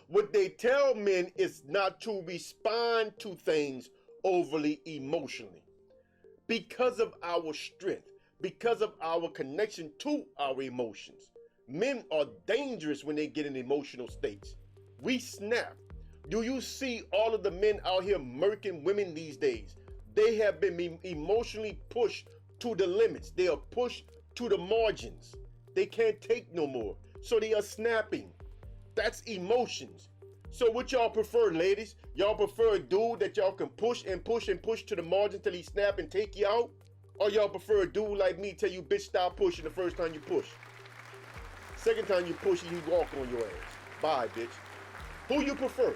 What they tell men is not to respond to things overly emotionally. Because of our strength, because of our connection to our emotions, men are dangerous when they get in emotional states. We snap. Do you see all of the men out here murking women these days? They have been emotionally pushed to the limits. They are pushed to the margins. They can't take no more. So they are snapping. That's emotions. So what y'all prefer, ladies? Y'all prefer a dude that y'all can push and push and push to the margin till he snap and take you out? Or y'all prefer a dude like me tell you, bitch, stop pushing the first time you push? Second time you push, he walk on your ass. Bye, bitch. Who you prefer?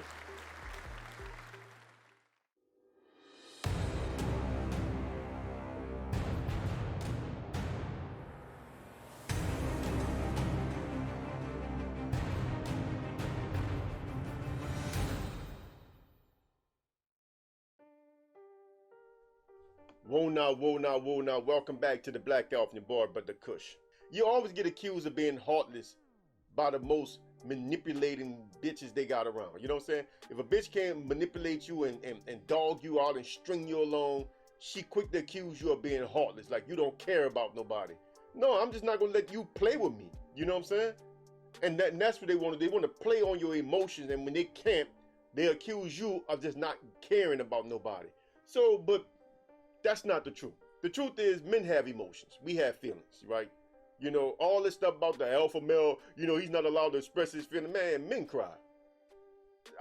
Whoa now, whoa now, whoa now. Welcome back to the Black Elf and your boy, Brother Kush. You always get accused of being heartless by the most manipulating bitches they got around. You know what I'm saying? If a bitch can't manipulate you and dog you out and string you along, she quick to accuse you of being heartless, like you don't care about nobody. No, I'm just not gonna let you play with me. You know what I'm saying? And that's what they want to do. They want to play on your emotions, and when they can't, they accuse you of just not caring about nobody. So, but that's not the truth. The truth is men have emotions. We have feelings, right? You know, all this stuff about the alpha male, you know, he's not allowed to express his feelings. Man, men cry.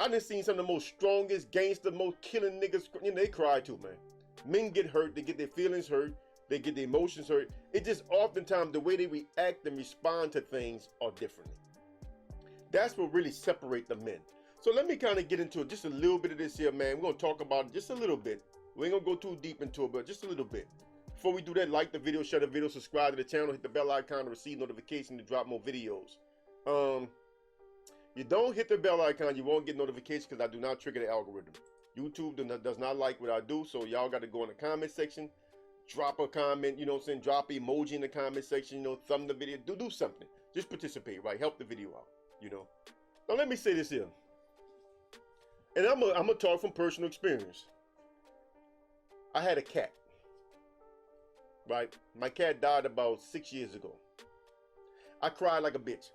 I done seen some of the most strongest, gangster, most killing niggas, you know, they cry too, man. Men get hurt, they get their feelings hurt, they get their emotions hurt. It just oftentimes the way they react and respond to things are differently. That's what really separates the men. So let me kind of get into just a little bit of this here, man. We're going to talk about it just a little bit. We ain't gonna go too deep into it, but just a little bit. Before we do that, like the video, share the video, subscribe to the channel, hit the bell icon to receive notifications to drop more videos. You don't hit the bell icon, you won't get notifications because I do not trigger the algorithm. YouTube does not like what I do, so y'all got to go in the comment section, drop a comment, you know what I'm saying, drop an emoji in the comment section, you know, thumb the video, do something. Just participate, right? Help the video out, you know. Now let me say this here, and I'm gonna talk from personal experience. I had a cat, right? My cat died about 6 years ago. I cried like a bitch.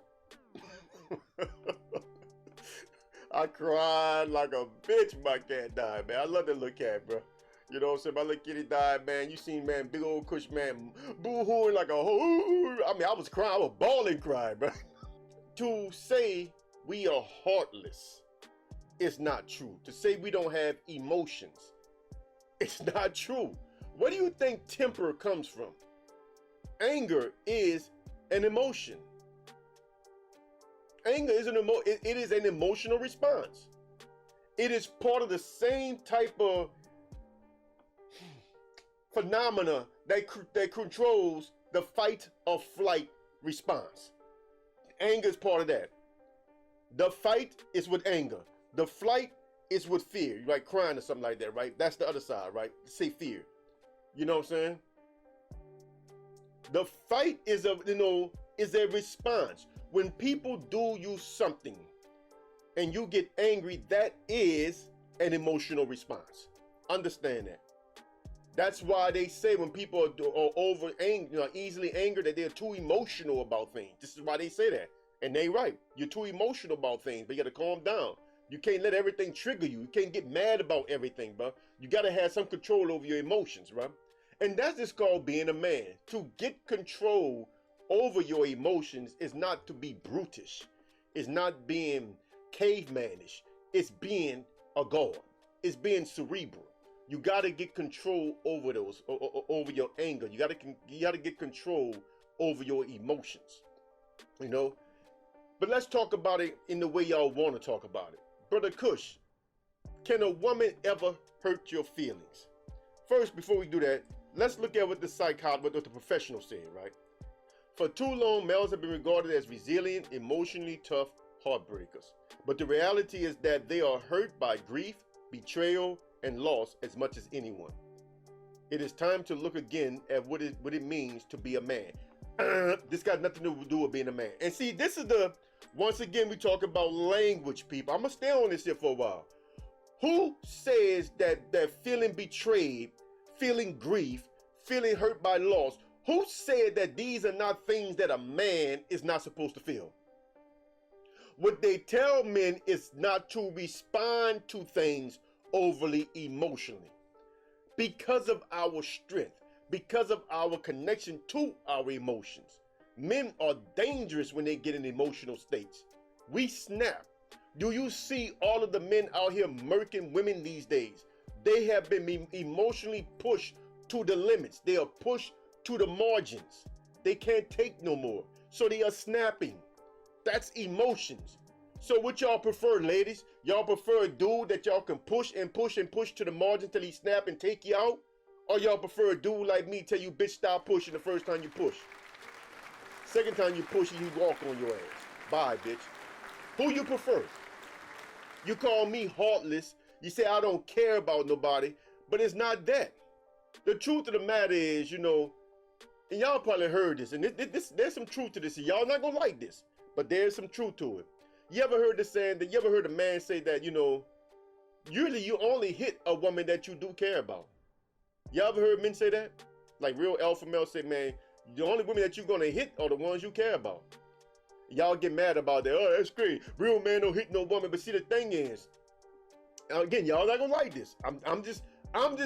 I cried like a bitch my cat died, man. I love that little cat, bro. You know what I'm saying? My little kitty died, man. You seen, man, big old Kush, man, boo-hooing like a whole. I mean, I was crying. I was bawling crying, bro. To say we are heartless is not true. To say we don't have emotions, it's not true. Where do you think temper comes from? Anger is an emotion. Anger is it is an emotional response. It is part of the same type of phenomena that controls the fight or flight response. Anger is part of that. The fight is with anger. The flight is with fear, like crying or something like that, right? That's the other side, right? Say fear. You know what I'm saying? The fight is a response. When people do you something and you get angry, that is an emotional response. Understand that. That's why they say when people are over angry, easily angered, that they're too emotional about things. This is why they say that. And they right. You're too emotional about things, but you gotta calm down. You can't let everything trigger you. You can't get mad about everything, bro. You gotta have some control over your emotions, bro. And that's just called being a man. To get control over your emotions is not to be brutish. It's not being cavemanish. It's being a god. It's being cerebral. You gotta get control over those, over your anger. You gotta get control over your emotions, you know. But let's talk about it in the way y'all want to talk about it. Brother Kush, can a woman ever hurt your feelings? First, before we do that, let's look at what what the professionals say, right? For too long, males have been regarded as resilient, emotionally tough heartbreakers. But the reality is that they are hurt by grief, betrayal, and loss as much as anyone. It is time to look again at what it means to be a man. This got nothing to do with being a man. And see, this is the Once again, we talk about language, people. I'm gonna stay on this here for a while. Who says that feeling betrayed, feeling grief, feeling hurt by loss, who said that these are not things that a man is not supposed to feel? What they tell men is not to respond to things overly emotionally. Because of our strength, because of our connection to our emotions. Men are dangerous when they get in emotional states. We snap. Do you see all of the men out here murking women these days? They have been emotionally pushed to the limits. They are pushed to the margins. They can't take no more. So they are snapping. That's emotions. So what y'all prefer, ladies? Y'all prefer a dude that y'all can push and push and push to the margin till he snap and take you out? Or y'all prefer a dude like me tell you, bitch, stop pushing the first time you push? Second time you push, he walk on your ass. Bye, bitch. Who you prefer? You call me heartless. You say I don't care about nobody, but it's not that. The truth of the matter is, you know, and y'all probably heard this, and there's some truth to this. Y'all not gonna like this, but there's some truth to it. You ever heard the saying that, you ever heard a man say that, you know, usually you only hit a woman that you do care about? You ever heard men say that? Like real alpha males say, man, the only women that you're gonna hit are the ones you care about. Y'all get mad about that. Oh, that's great. Real man don't hit no woman. But see, the thing is, again, y'all not gonna like this. I'm just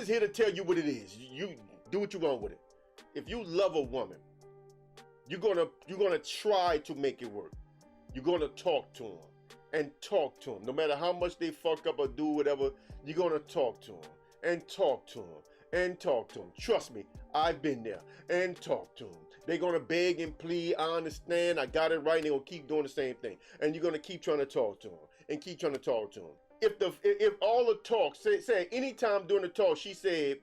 here to tell you what it is. You do what you want with it. If you love a woman, you're gonna try to make it work. You're gonna talk to them and talk to them. No matter how much they fuck up or do whatever, you're gonna talk to them and talk to them and talk to them. Trust me, I've been there. And talk to them. They're gonna beg and plead. I understand. I got it right. And they're gonna keep doing the same thing. And you're gonna keep trying to talk to them and keep trying to talk to them. If all the talk, say anytime during the talk, she said,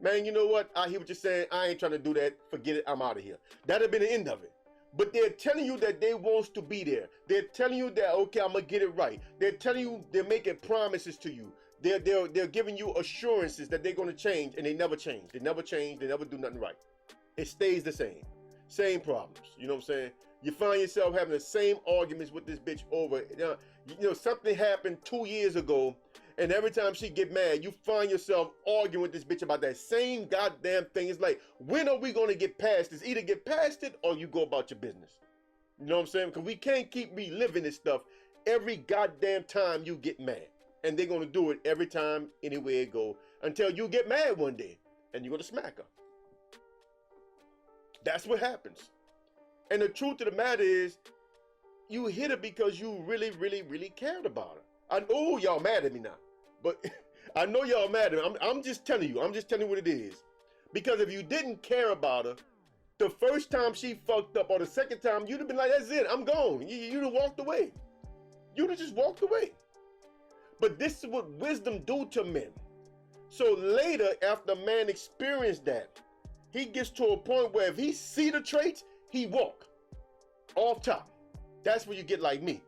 man, you know what? I hear what you're saying. I ain't trying to do that. Forget it. I'm out of here. That'd have been the end of it. But they're telling you that they wants to be there. They're telling you that, okay, I'm gonna get it right. They're telling you, they're making promises to you. They're giving you assurances that they're gonna change, and they never change. They never change. They never do nothing right. It stays the same. Same problems. You know what I'm saying? You find yourself having the same arguments with this bitch over. You know, something happened 2 years ago, and every time she get mad, you find yourself arguing with this bitch about that same goddamn thing. It's like, when are we gonna get past this? Either get past it or you go about your business. You know what I'm saying? Because we can't keep reliving this stuff every goddamn time you get mad. And they're gonna do it every time, anywhere it go, until you get mad one day and you're gonna smack her. That's what happens. And the truth of the matter is, you hit her because you really, really, really cared about her. I know y'all mad at me now, but I know y'all mad at me. I'm just telling you. I'm just telling you what it is. Because if you didn't care about her, the first time she fucked up or the second time, you'd have been like, that's it, I'm gone. You'd have walked away. You'd have just walked away. But this is what wisdom do to men. So later, after a man experienced that, he gets to a point where if he see the traits, he walk off top. That's when you get like me.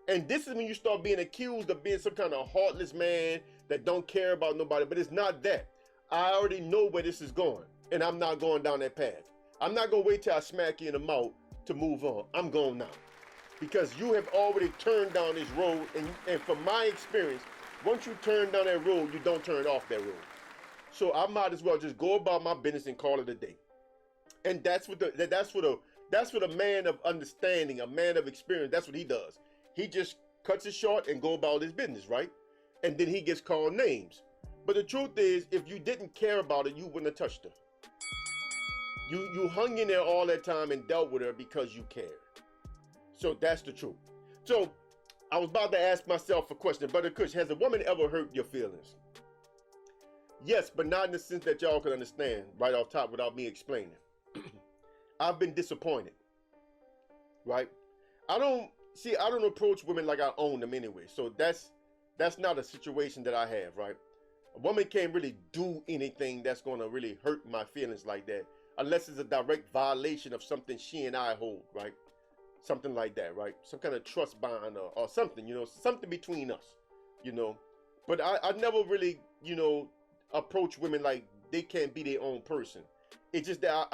And this is when you start being accused of being some kind of heartless man that don't care about nobody. But it's not that. I already know where this is going, and I'm not going down that path. I'm not gonna wait till I smack you in the mouth to move on. I'm going now. Because you have already turned down this road, and from my experience, once you turn down that road, you don't turn off that road. So I might as well just go about my business and call it a day. And that's what a man of understanding, a man of experience, that's what he does. He just cuts it short and go about his business, right? And then he gets called names. But the truth is, if you didn't care about her, you wouldn't have touched her. You hung in there all that time and dealt with her because you cared. So that's the truth. So I was about to ask myself a question, Brother Kush, has a woman ever hurt your feelings? Yes, but not in the sense that y'all can understand right off top without me explaining. I've been disappointed, right? I don't approach women like I own them anyway. So that's not a situation that I have, right? A woman can't really do anything that's going to really hurt my feelings like that, unless it's a direct violation of something she and I hold, right? Something like that, right? Some kind of trust bond or something, you know, something between us, you know. But I never really, you know, approach women like they can't be their own person. It's just that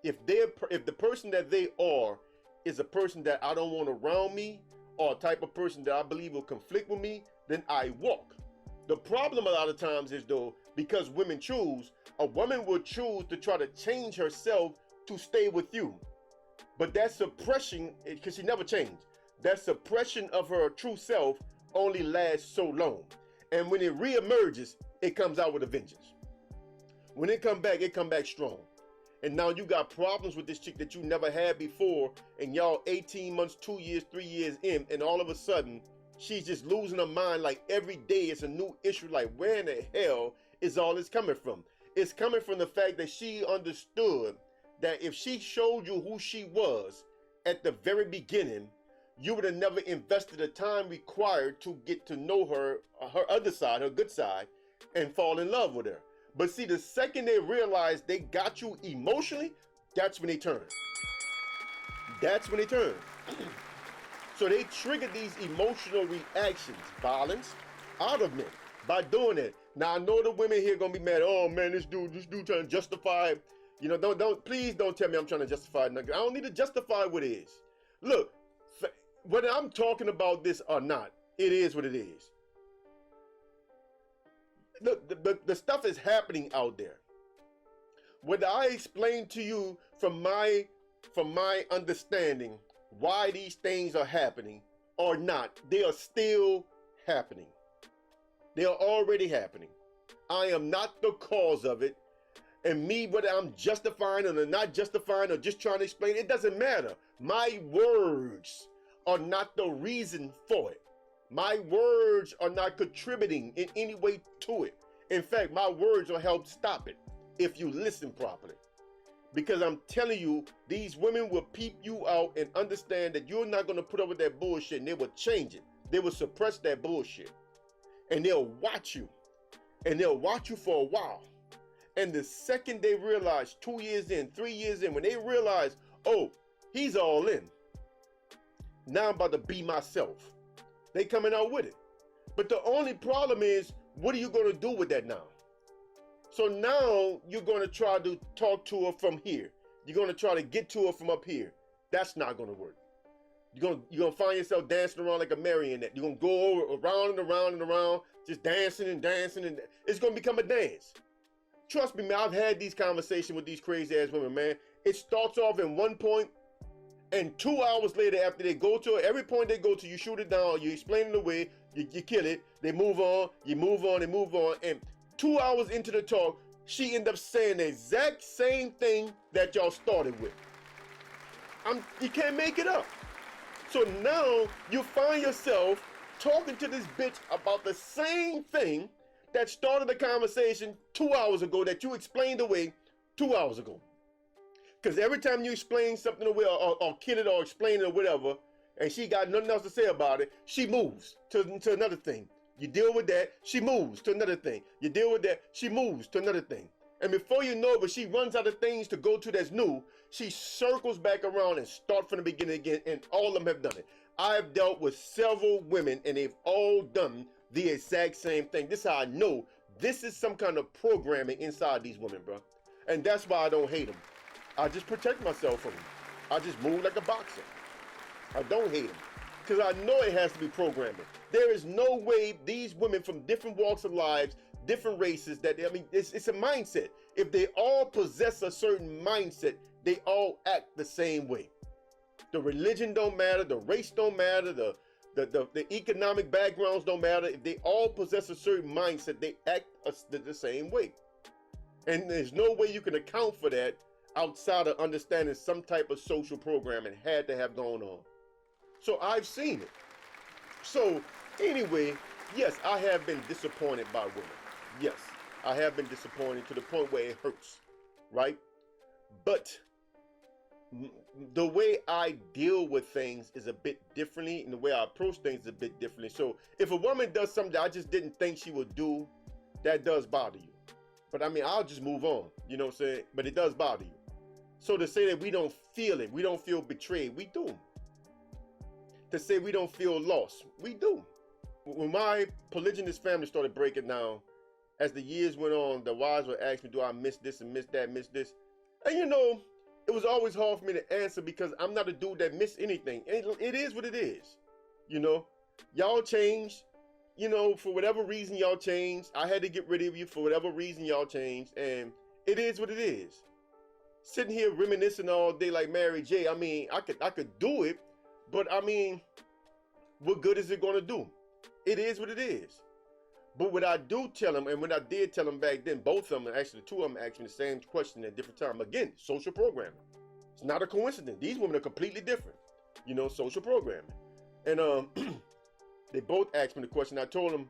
if the person that they are is a person that I don't want around me, or a type of person that I believe will conflict with me, then I walk. The problem a lot of times is though, because women choose, a woman will choose to try to change herself to stay with you. But that suppression, because she never changed, that suppression of her true self only lasts so long. And when it reemerges, it comes out with a vengeance. When it come back strong. And now you got problems with this chick that you never had before, and y'all 18 months, 2 years, 3 years in, and all of a sudden, she's just losing her mind. Like every day it's a new issue. Like, where in the hell is all this coming from? It's coming from the fact that she understood that if she showed you who she was at the very beginning, you would have never invested the time required to get to know her other side, her good side, and fall in love with her. But see, the second they realize they got you emotionally, that's when they turn. That's when they turn. So they trigger these emotional reactions, violence, out of men by doing it. Now I know the women here gonna be mad. Oh man, this dude trying to justify. You know, please don't tell me I'm trying to justify nothing. I don't need to justify what it is. Look, whether I'm talking about this or not, it is what it is. Look, the stuff is happening out there. Whether I explain to you from my understanding why these things are happening or not, they are still happening. They are already happening. I am not the cause of it. And me, whether I'm justifying or not justifying or just trying to explain, it doesn't matter. My words are not the reason for it. My words are not contributing in any way to it. In fact, my words will help stop it if you listen properly. Because I'm telling you, these women will peep you out and understand that you're not going to put up with that bullshit, and they will change it. They will suppress that bullshit. And they'll watch you. And they'll watch you for a while. And the second they realize, 2 years in, 3 years in, when they realize, oh, he's all in. Now I'm about to be myself. They coming out with it. But the only problem is, what are you going to do with that now? So now you're going to try to talk to her from here. You're going to try to get to her from up here. That's not going to work. You're going to find yourself dancing around like a marionette. You're going to go around and around and around, just dancing and dancing. And it's going to become a dance. Trust me, man, I've had these conversations with these crazy ass women, man. It starts off in one point, and 2 hours later, after they go to it, every point they go to, you shoot it down, you explain it away, you kill it, they move on, you move on, they move on, and 2 hours into the talk, she ends up saying the exact same thing that y'all started with. You can't make it up. So now you find yourself talking to this bitch about the same thing that started the conversation 2 hours ago, that you explained away 2 hours ago. Because every time you explain something away or kill it or explain it or whatever, and she got nothing else to say about it, she moves to another thing. You deal with that, she moves to another thing. You deal with that, she moves to another thing. And before you know it, but she runs out of things to go to that's new, she circles back around and starts from the beginning again, and all of them have done it. I've dealt with several women, and they've all done the exact same thing. This is how I know this is some kind of programming inside these women, bro. And that's why I don't hate them. I just protect myself from them. I just move like a boxer. I don't hate them. Because I know it has to be programming. There is no way these women from different walks of lives, different races, it's a mindset. If they all possess a certain mindset, they all act the same way. The religion don't matter, the race don't matter, the economic backgrounds don't matter. If they all possess a certain mindset, they act the same way. And there's no way you can account for that outside of understanding some type of social programming had to have gone on. So I've seen it. So anyway, yes, I have been disappointed by women. Yes, I have been disappointed to the point where it hurts, right? But the way I deal with things is a bit differently, and the way I approach things is a bit differently. So if a woman does something that I just didn't think she would do, that does bother you. But I mean, I'll just move on, you know what I'm saying? But it does bother you. So to say that we don't feel it, we don't feel betrayed, we do. To say we don't feel lost, we do. When my polygynous family started breaking down, as the years went on, the wives would ask me, do I miss this and miss that, miss this? And you know, It was always hard for me to answer because I'm not a dude that miss anything. It is what it is. You know, y'all changed. You know, for whatever reason y'all changed. I had to get rid of you for whatever reason y'all changed, and it is what it is. Sitting here reminiscing all day like Mary J. I mean, I could do it, but I mean, what good is it gonna do? It is what it is. But what I do tell them, and when I did tell them back then, both of them, actually two of them asked me the same question at different time. Again, social programming. It's not a coincidence. These women are completely different. You know, social programming. And they both asked me the question. I told them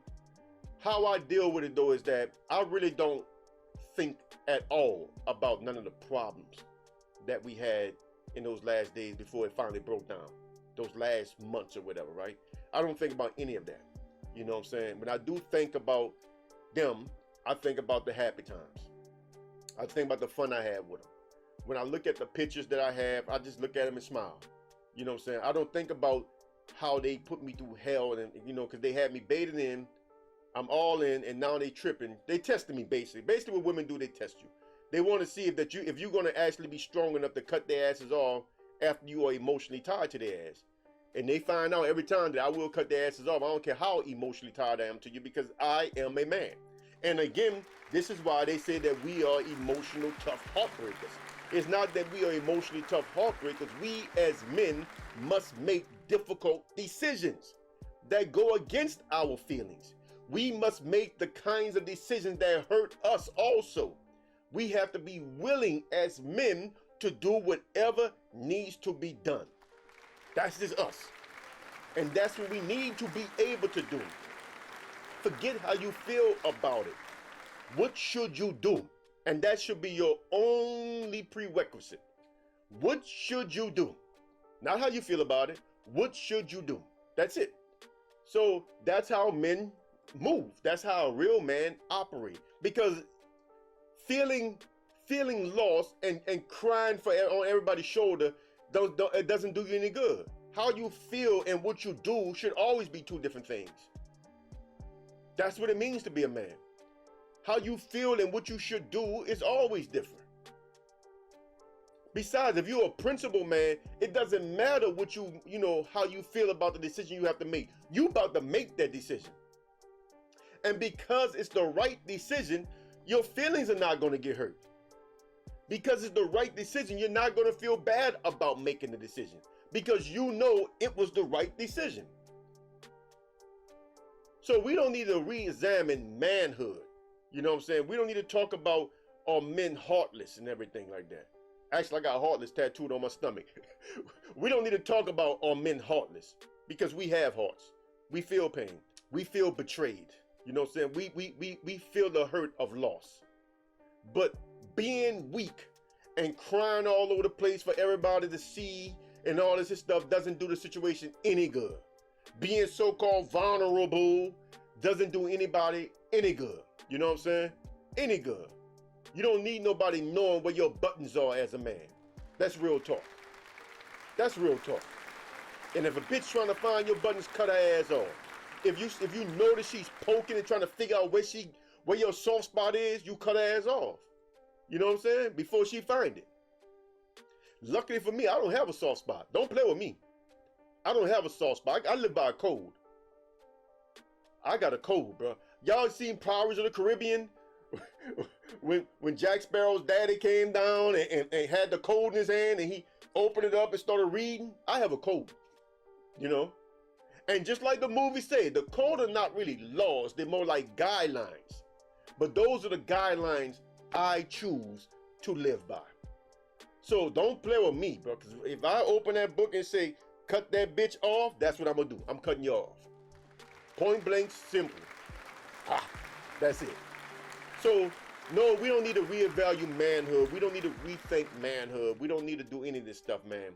how I deal with it though is that I really don't think at all about none of the problems that we had in those last days before it finally broke down. Those last months or whatever, right? I don't think about any of that. You know what I'm saying? When I do think about them, I think about the happy times. I think about the fun I had with them. When I look at the pictures that I have, I just look at them and smile. You know what I'm saying? I don't think about how they put me through hell and, you know, because they had me baited in. I'm all in, and now they tripping. They testing me basically. Basically what women do, they test you. They want to see if you're going to actually be strong enough to cut their asses off after you are emotionally tied to their ass. And they find out every time that I will cut their asses off. I don't care how emotionally tied I am to you because I am a man. And again, this is why they say that we are emotional tough heartbreakers. It's not that we are emotionally tough heartbreakers. We as men must make difficult decisions that go against our feelings. We must make the kinds of decisions that hurt us also. We have to be willing as men to do whatever needs to be done. That's just us. And that's what we need to be able to do. Forget how you feel about it. What should you do? And that should be your only prerequisite. What should you do? Not how you feel about it. What should you do? That's it. So that's how men move. That's how a real man operates. Because feeling lost and crying on everybody's shoulder, it doesn't do you any good. How you feel and what you do should always be two different things. That's what it means to be a man. How you feel and what you should do is always different. Besides, if you're a principled man, it doesn't matter what you know, how you feel about the decision you have to make. You about to make that decision. And because it's the right decision, your feelings are not going to get hurt. Because it's the right decision, you're not going to feel bad about making the decision. Because you know it was the right decision. So we don't need to re-examine manhood. You know what I'm saying? We don't need to talk about are men heartless and everything like that. Actually, I got heartless tattooed on my stomach. We don't need to talk about are men heartless because we have hearts. We feel pain. We feel betrayed. You know what I'm saying? We feel the hurt of loss. But being weak and crying all over the place for everybody to see and all this stuff doesn't do the situation any good. Being so-called vulnerable doesn't do anybody any good. You know what I'm saying? Any good. You don't need nobody knowing where your buttons are as a man. That's real talk. That's real talk. And if a bitch trying to find your buttons, cut her ass off. If you notice she's poking and trying to figure out where your soft spot is, you cut her ass off. You know what I'm saying? Before she find it. Luckily for me, I don't have a soft spot. Don't play with me. I don't have a soft spot. I live by a code. I got a code, bro. Y'all seen Pirates of the Caribbean? when Jack Sparrow's daddy came down and had the code in his hand and he opened it up and started reading? I have a code, you know? And just like the movie said, the code are not really laws. They're more like guidelines. But those are the guidelines I choose to live by. So don't play with me, bro. Because if I open that book and say, cut that bitch off, that's what I'm going to do. I'm cutting you off. Point blank, simple. That's it. So, no, we don't need to reevaluate manhood. We don't need to rethink manhood. We don't need to do any of this stuff, man.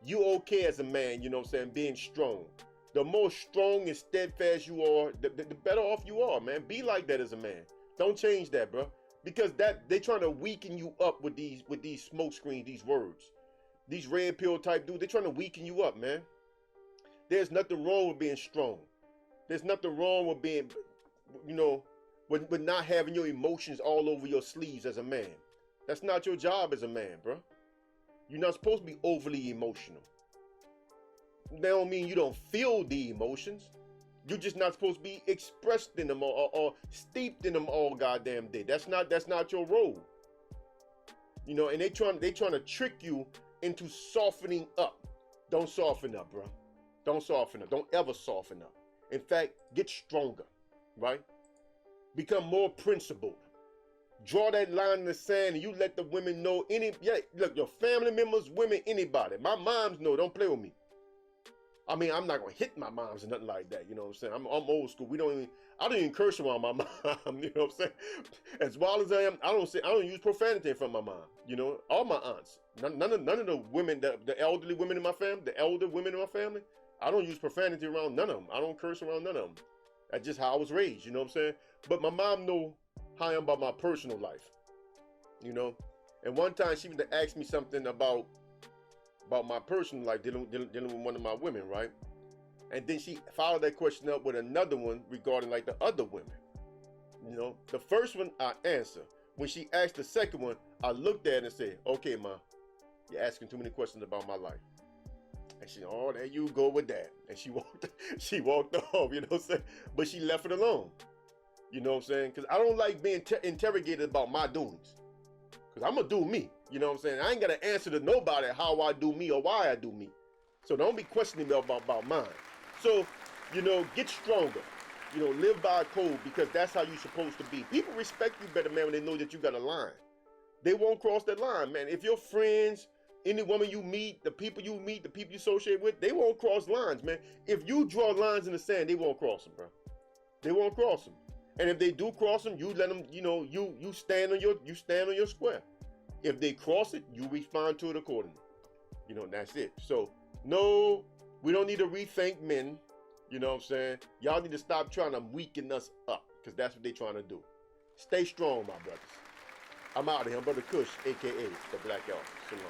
You okay as a man, you know what I'm saying, being strong. The more strong and steadfast you are, the better off you are, man. Be like that as a man. Don't change that, bro. Because they trying to weaken you up with these smoke screens, these words. These red pill type dudes, they're trying to weaken you up, man. There's nothing wrong with being strong. There's nothing wrong with being, you know, with not having your emotions all over your sleeves as a man. That's not your job as a man, bro. You're not supposed to be overly emotional. That don't mean you don't feel the emotions. You're just not supposed to be expressed in them or steeped in them all goddamn day. That's not your role. You know, and they trying to trick you into softening up. Don't soften up, bro. Don't soften up. Don't ever soften up. In fact, get stronger, right? Become more principled. Draw that line in the sand and you let the women know look, your family members, women, anybody. My moms know, don't play with me. I mean, I'm not gonna hit my moms or nothing like that, you know what I'm saying? I'm old school. I don't even curse around my mom, you know what I'm saying? As wild as I am, I don't use profanity in front of my mom, you know? All my aunts, none of the women, the elderly women in my family, the elder women in my family, I don't use profanity around none of them. I don't curse around none of them. That's just how I was raised, you know what I'm saying? But my mom know how I am about my personal life, you know? And one time she even asked me something about my personal life, dealing with one of my women, right? And then she followed that question up with another one regarding like the other women. You know, the first one I answered. When she asked the second one, I looked at it and said, okay, ma, you're asking too many questions about my life. And she, oh, there you go with that. And she walked off, you know what I'm saying? But she left it alone. You know what I'm saying? Because I don't like being interrogated about my doings. Because I'm going to do me. You know what I'm saying? I ain't got to answer to nobody how I do me or why I do me. So don't be questioning me about mine. So, you know, get stronger. You know, live by a code because that's how you're supposed to be. People respect you better, man, when they know that you got a line. They won't cross that line, man. If your friends, any woman you meet, the people you associate with, they won't cross lines, man. If you draw lines in the sand, they won't cross them, bro. They won't cross them. And if they do cross them, you let them, you know, you stand on your square. If they cross it, you respond to it accordingly. You know, and that's it. So, no, we don't need to rethink men. You know what I'm saying? Y'all need to stop trying to weaken us up because that's what they're trying to do. Stay strong, my brothers. I'm out of here. I'm Brother Kush, a.k.a. the Black Elf. Shalom.